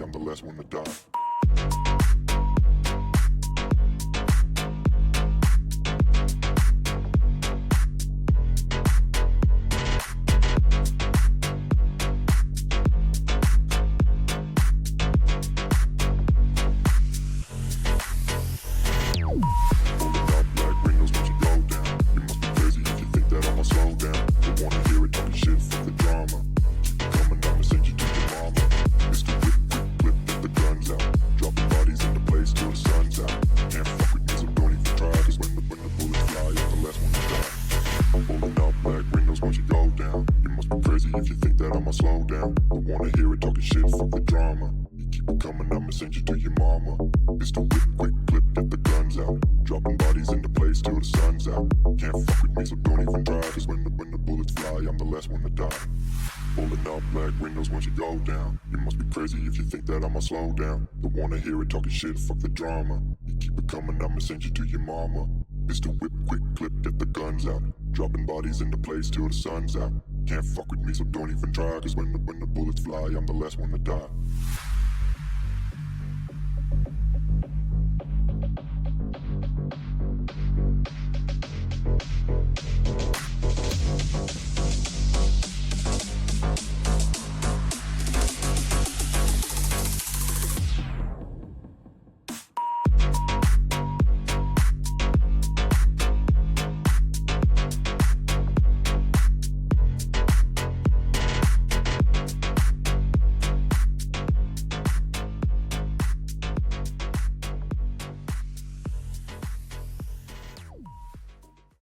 I'm the last one to die. If you think that I'ma slow down, don't wanna hear it talking shit, fuck the drama. You keep it coming, I'ma send you to your mama. It's the whip, quick clip, get the guns out. Dropping bodies into place till the sun's out. Can't fuck with me, so don't even try. Cause when the bullets fly, I'm the last one to die. Pulling up black windows once you go down. You must be crazy if you think that I'ma slow down. Don't wanna hear it talking shit, fuck the drama. You keep it coming, I'ma send you to your mama. It's the whip, quick clip, get the guns out. Dropping bodies into place till the sun's out. Can't fuck with me, so don't even try. Cause when the bullets fly, I'm the last one to die.